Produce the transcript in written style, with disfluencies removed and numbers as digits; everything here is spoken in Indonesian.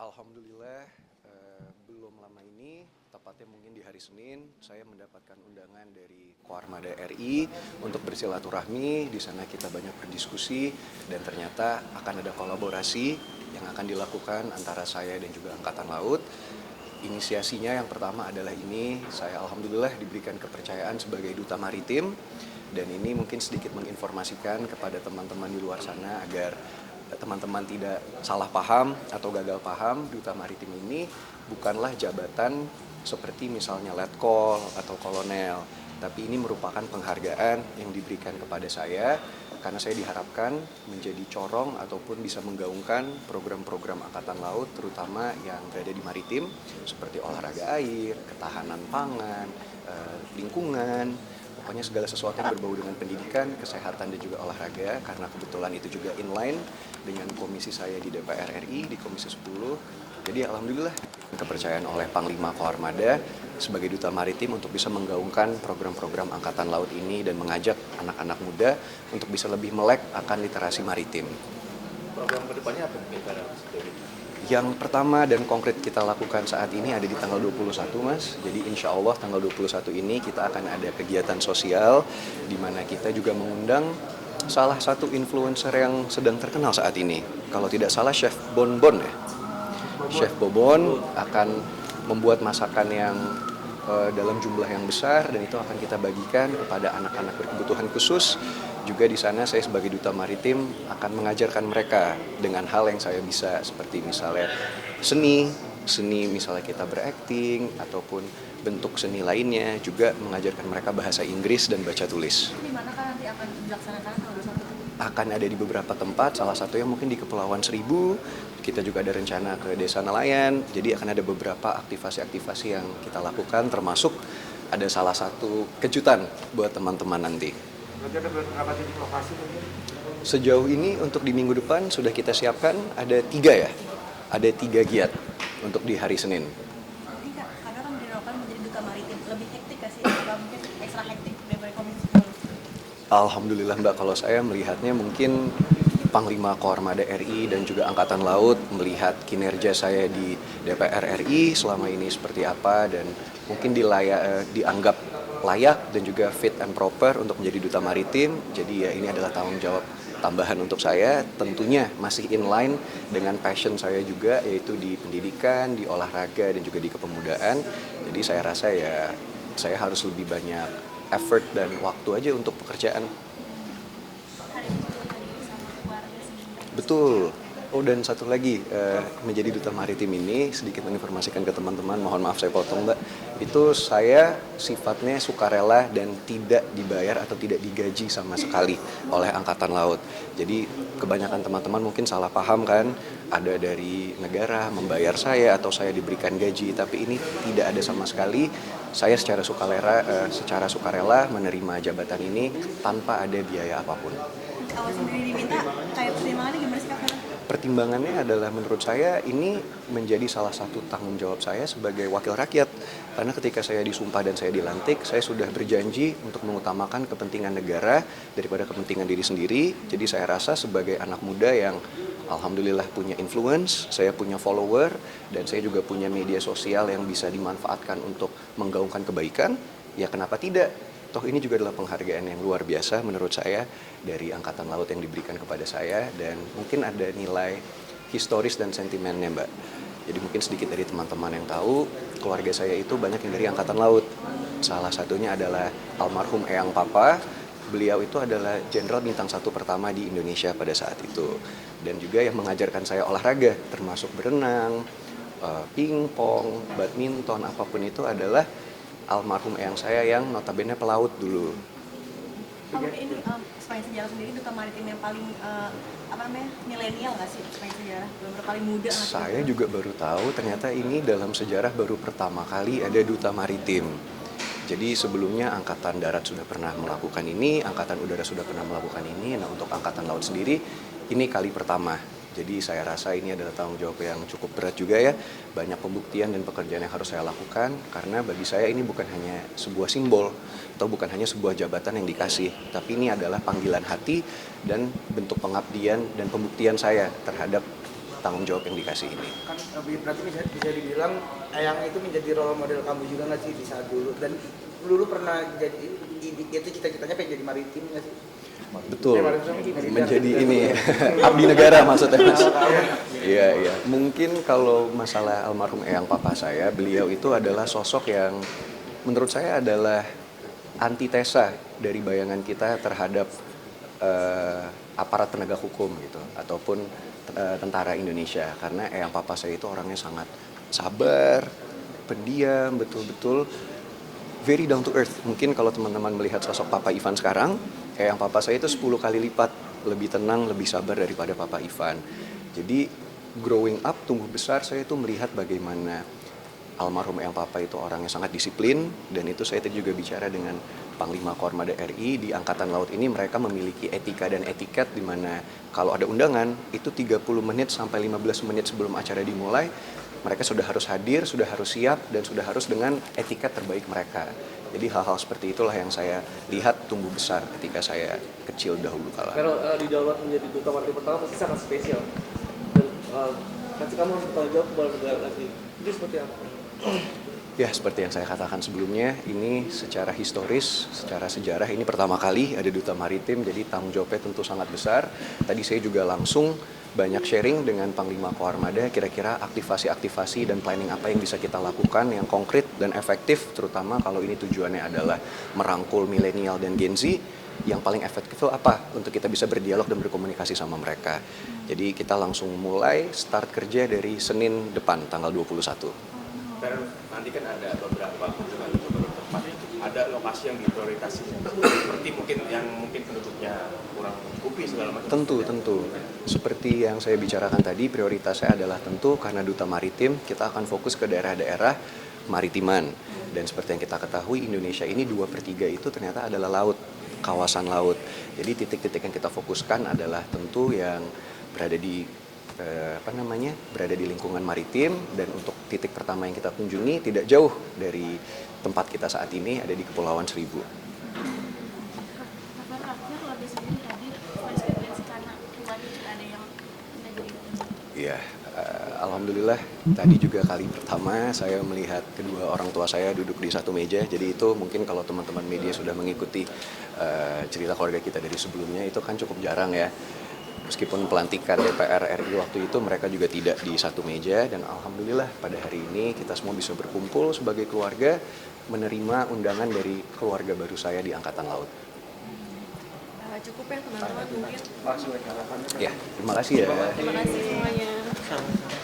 Alhamdulillah belum lama ini, tepatnya mungkin di hari Senin, saya mendapatkan undangan dari Koarmada RI untuk bersilaturahmi. Di sana kita banyak berdiskusi dan ternyata akan ada kolaborasi yang akan dilakukan antara saya dan juga Angkatan Laut. Inisiasinya yang pertama adalah ini, saya alhamdulillah diberikan kepercayaan sebagai duta maritim, dan ini mungkin sedikit menginformasikan kepada teman-teman di luar sana agar teman-teman tidak salah paham atau gagal paham. Duta Maritim ini bukanlah jabatan seperti misalnya letkol atau kolonel, tapi ini merupakan penghargaan yang diberikan kepada saya karena saya diharapkan menjadi corong ataupun bisa menggaungkan program-program Angkatan Laut terutama yang berada di maritim seperti olahraga air, ketahanan pangan, lingkungan, pokoknya segala sesuatu yang berbau dengan pendidikan, kesehatan, dan juga olahraga, karena kebetulan itu juga inline dengan komisi saya di DPR RI, di Komisi 10. Jadi alhamdulillah kepercayaan oleh Panglima Koarmada sebagai Duta Maritim untuk bisa menggaungkan program-program Angkatan Laut ini dan mengajak anak-anak muda untuk bisa lebih melek akan literasi maritim. Program kedepannya apa mungkin? Yang pertama dan konkret kita lakukan saat ini ada di tanggal 21, Mas. Jadi insya Allah tanggal 21 ini kita akan ada kegiatan sosial di mana kita juga mengundang salah satu influencer yang sedang terkenal saat ini. Kalau tidak salah Chef Bonbon ya. Chef Bobon akan membuat masakan yang dalam jumlah yang besar dan itu akan kita bagikan kepada anak-anak berkebutuhan khusus. Juga di sana saya sebagai Duta Maritim akan mengajarkan mereka dengan hal yang saya bisa seperti misalnya seni misalnya kita berakting ataupun bentuk seni lainnya, juga mengajarkan mereka bahasa Inggris dan baca tulis. Di mana kan nanti akan dilaksanakan tanggal 21? Akan ada di beberapa tempat, salah satunya mungkin di Kepulauan Seribu. Kita juga ada rencana ke Desa Nelayan, jadi akan ada beberapa aktivasi-aktivasi yang kita lakukan, termasuk ada salah satu kejutan buat teman-teman nanti. Nanti ada berapa titik lokasi mungkin? Sejauh ini untuk di minggu depan sudah kita siapkan ada 3 ya, ada 3 giat untuk di hari Senin. Jadi karena kan dilakukan menjadi Duta Maritim, lebih hektik gak sih? Atau mungkin ekstra hektik daripada Komisi 10? Alhamdulillah Mbak, kalau saya melihatnya mungkin Panglima Koarmada RI dan juga Angkatan Laut melihat kinerja saya di DPR RI selama ini seperti apa dan mungkin dianggap layak dan juga fit and proper untuk menjadi Duta Maritim. Jadi ya ini adalah tanggung jawab tambahan untuk saya, tentunya masih inline dengan passion saya juga, yaitu di pendidikan, di olahraga, dan juga di kepemudaan. Jadi saya rasa ya saya harus lebih banyak effort dan waktu aja untuk pekerjaan. Hari ini juga tadi sama keluarga sendiri. Betul. Oh, dan satu lagi, menjadi Duta Maritim ini sedikit menginformasikan ke teman-teman, mohon maaf saya potong Mbak, itu saya sifatnya sukarela dan tidak dibayar atau tidak digaji sama sekali oleh Angkatan Laut. Jadi kebanyakan teman-teman mungkin salah paham kan, ada dari negara membayar saya atau saya diberikan gaji, tapi ini tidak ada sama sekali. Saya secara sukarela menerima jabatan ini tanpa ada biaya apapun. Kalau sendiri diminta, kayak pertimbangannya gimana sih Kak? Pertimbangannya adalah menurut saya ini menjadi salah satu tanggung jawab saya sebagai wakil rakyat. Karena ketika saya disumpah dan saya dilantik, saya sudah berjanji untuk mengutamakan kepentingan negara daripada kepentingan diri sendiri. Jadi saya rasa sebagai anak muda yang alhamdulillah punya influence, saya punya follower, dan saya juga punya media sosial yang bisa dimanfaatkan untuk menggaungkan kebaikan, ya kenapa tidak? Toh ini juga adalah penghargaan yang luar biasa menurut saya dari Angkatan Laut yang diberikan kepada saya, dan mungkin ada nilai historis dan sentimennya Mbak. Jadi mungkin sedikit dari teman-teman yang tahu, keluarga saya itu banyak yang dari Angkatan Laut. Salah satunya adalah almarhum Eyang Papa. Beliau itu adalah Jenderal Bintang 1 pertama di Indonesia pada saat itu. Dan juga yang mengajarkan saya olahraga, termasuk berenang, pingpong, badminton, apapun itu adalah almarhum eyang saya yang notabene pelaut dulu. Kalau ini sepanjang sejarah sendiri Duta Maritim yang paling milenial nggak sih sepanjang sejarah? Belum paling muda nggak sih? Saya juga baru tahu ternyata ini dalam sejarah baru pertama kali ada Duta Maritim. Jadi sebelumnya Angkatan Darat sudah pernah melakukan ini, Angkatan Udara sudah pernah melakukan ini. Nah untuk Angkatan Laut sendiri ini kali pertama. Jadi saya rasa ini adalah tanggung jawab yang cukup berat juga ya. Banyak pembuktian dan pekerjaan yang harus saya lakukan. Karena bagi saya ini bukan hanya sebuah simbol atau bukan hanya sebuah jabatan yang dikasih. Tapi ini adalah panggilan hati dan bentuk pengabdian dan pembuktian saya terhadap tanggung jawab yang dikasih ini. Kan berarti bisa dibilang Eyang itu menjadi role model kamu juga nggak sih di saat dulu, dan dulu pernah jadi itu cita-citanya pengen jadi maritim nggak sih? Betul, Militer. menjadi ini abdi negara maksudnya Mas. Iya, iya. Mungkin kalau masalah almarhum Eyang Papa saya, beliau itu adalah sosok yang menurut saya adalah antitesa dari bayangan kita terhadap aparat penegak hukum gitu, ataupun tentara Indonesia. Karena Eyang Papa saya itu orangnya sangat sabar, pendiam, betul-betul very down to earth. Mungkin kalau teman-teman melihat sosok Papa Ivan sekarang, Eyang Papa saya itu 10 kali lipat lebih tenang, lebih sabar daripada Papa Ivan. Jadi growing up, tumbuh besar, saya itu melihat bagaimana almarhum Eyang Papa itu orangnya sangat disiplin, dan itu saya tadi juga bicara dengan Panglima Koarmada RI di Angkatan Laut ini, mereka memiliki etika dan etiket di mana kalau ada undangan itu 30 menit sampai 15 menit sebelum acara dimulai, mereka sudah harus hadir, sudah harus siap, dan sudah harus dengan etiket terbaik mereka. Jadi hal-hal seperti itulah yang saya lihat tumbuh besar ketika saya kecil dahulu kala. Kalau didaulat menjadi duta maritim pertama pasti sangat spesial. Dan pasti kamu harus bertanggung jawab kepada negara lagi. Itu seperti apa? Ya, seperti yang saya katakan sebelumnya, ini secara historis, secara sejarah ini pertama kali ada duta maritim, jadi tanggung jawabnya tentu sangat besar. Tadi saya juga langsung banyak sharing dengan Panglima Koarmada, kira-kira aktivasi-aktivasi dan planning apa yang bisa kita lakukan yang konkret dan efektif, terutama kalau ini tujuannya adalah merangkul milenial dan Gen Z. Yang paling efektif itu apa untuk kita bisa berdialog dan berkomunikasi sama mereka. Jadi kita langsung mulai start kerja dari Senin depan, tanggal 21. Karena nanti kan ada beberapa kunjungan ke beberapa tempat, ada lokasi yang diprioritasi seperti mungkin yang penduduknya kurang mencukupi segala macam. Tentu. Seperti yang saya bicarakan tadi, prioritasnya adalah tentu karena duta maritim, kita akan fokus ke daerah-daerah maritiman. Dan seperti yang kita ketahui, Indonesia ini 2/3 itu ternyata adalah laut, kawasan laut. Jadi titik-titik yang kita fokuskan adalah tentu yang berada di berada di lingkungan maritim, dan untuk titik pertama yang kita kunjungi tidak jauh dari tempat kita saat ini, ada di Kepulauan Seribu. Iya, alhamdulillah tadi juga kali pertama saya melihat kedua orang tua saya duduk di satu meja. Jadi itu mungkin kalau teman-teman media sudah mengikuti cerita keluarga kita dari sebelumnya, itu kan cukup jarang ya. Meskipun pelantikan DPR RI waktu itu mereka juga tidak di satu meja, dan alhamdulillah pada hari ini kita semua bisa berkumpul sebagai keluarga menerima undangan dari keluarga baru saya di Angkatan Laut. Cukup ya teman-teman mungkin. Ya, terima kasih ya. Terima kasih semuanya.